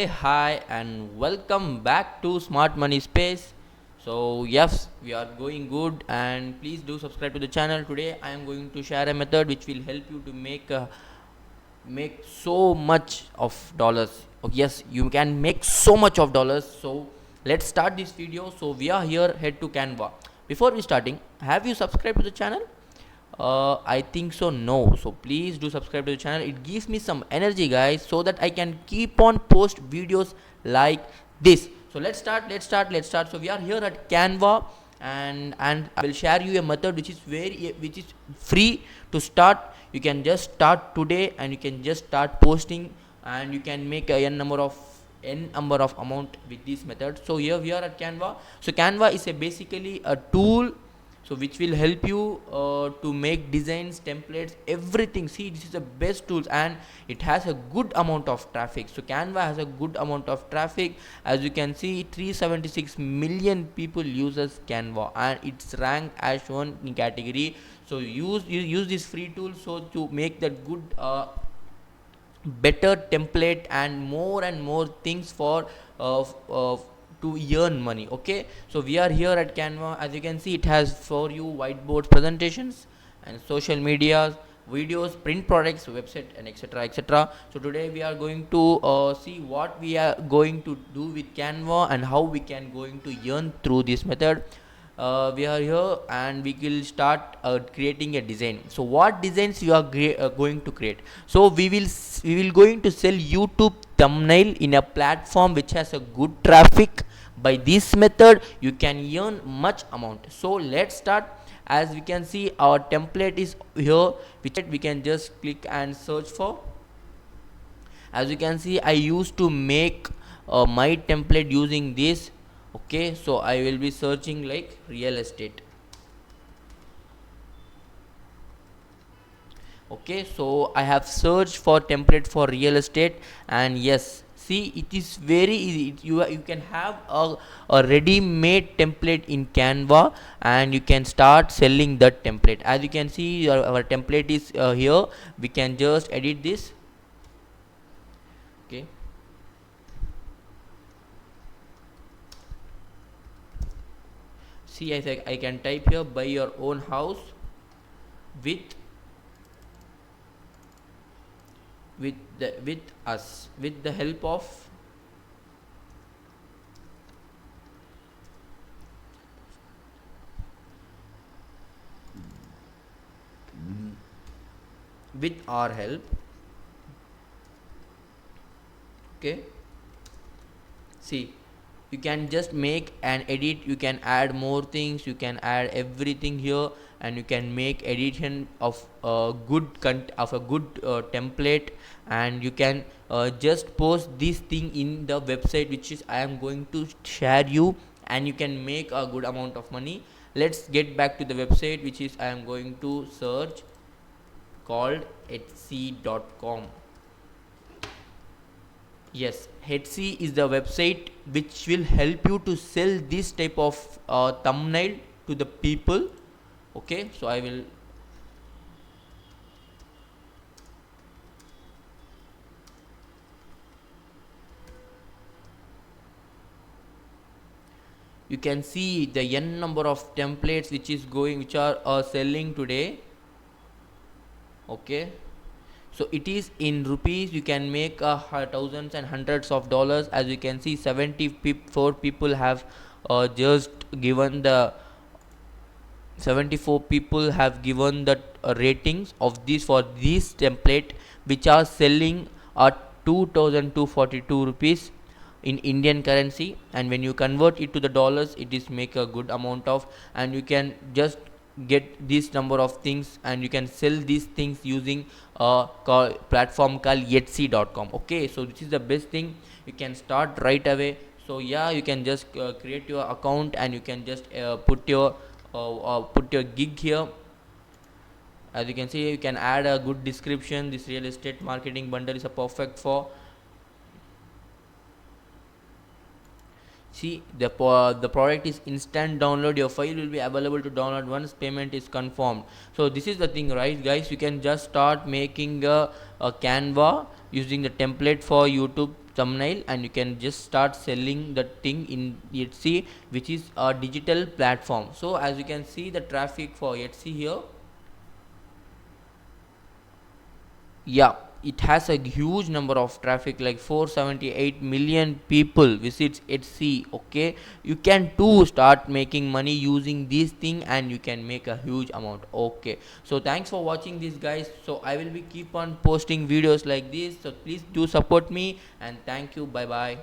Hey, hi, and welcome back to Smart Money Space. So, yes, we are going good, and please do subscribe to the channel. Today, I am going to share a method which will help you to make so much of dollars. Oh, yes, you can make so much of dollars. So, let's start this video. So, we are here. Head to Canva. Before we starting, have you subscribed to the channel? I think so, no. So please do subscribe to the channel. It gives me some energy, guys, so that I can keep on post videos like this. So let's start. So we are here at Canva, and I will share you a method which is free to start. You can just start today, and you can just start posting, and you can make a n number of amount with this method. So here we are at Canva. So Canva is basically a tool, so which will help you to make designs, templates, everything. See, this is the best tools, and it has a good amount of traffic. So Canva has a good amount of traffic. As you can see, 376 million people uses Canva, and it's ranked as one in category. So use this free tool so to make that good better template and more things for to earn money. Okay, so we are here at Canva. As you can see, it has for you whiteboards, presentations, and social media, videos, print products, website, and etc. So today we are going to see what we are going to do with Canva and how we can going to earn through this method. We are here and we will start creating a design. So what designs you are going to create? So we will going to sell YouTube thumbnail in a platform which has a good traffic. By this method you can earn much amount. So let's start. As we can see, our template is here, which we can just click and search for. As you can see, I used to make my template using this. Okay, so I will be searching like real estate. Okay, so I have searched for template for real estate, and yes, see, it is very easy. You can have a ready-made template in Canva, and you can start selling that template. As you can see, our template is here. We can just edit this. Okay, see, I can type here, buy your own house with with the help of with our help. Okay, see, you can just make and edit. You can add more things, you can add everything here, and you can make edition of a good template, and you can just post this thing in the website which is I am going to share you, and you can make a good amount of money. Let's get back to the website, which is I am going to search, called etsy.com. Yes, Etsy is the website which will help you to sell this type of thumbnail to the people. Okay, so I will. You can see the n number of templates which are selling today. Okay, so it is in rupees. You can make thousands and hundreds of dollars. As you can see, 74 people have just given the 74 people have given the ratings of this for this template, which are selling at 2242 rupees in Indian currency, and when you convert it to the dollars, it is make a good amount of, and you can just get this number of things, and you can sell these things using a platform called etsy.com. Okay, so this is the best thing. You can start right away. So yeah, you can just create your account, and you can just put your gig here. As you can see, you can add a good description. This real estate marketing bundle is a perfect for. See, the product is instant download. Your file will be available to download once payment is confirmed. So this is the thing, right, guys? You can just start making a Canva using the template for YouTube thumbnail, and you can just start selling the thing in Etsy, which is a digital platform. So as you can see the traffic for Etsy here, yeah, it has a huge number of traffic, like 478 million people visits Etsy. Okay, you can too start making money using this thing, and you can make a huge amount. Okay, so thanks for watching this, guys. So I will be keep on posting videos like this, so please do support me, and thank you. Bye bye.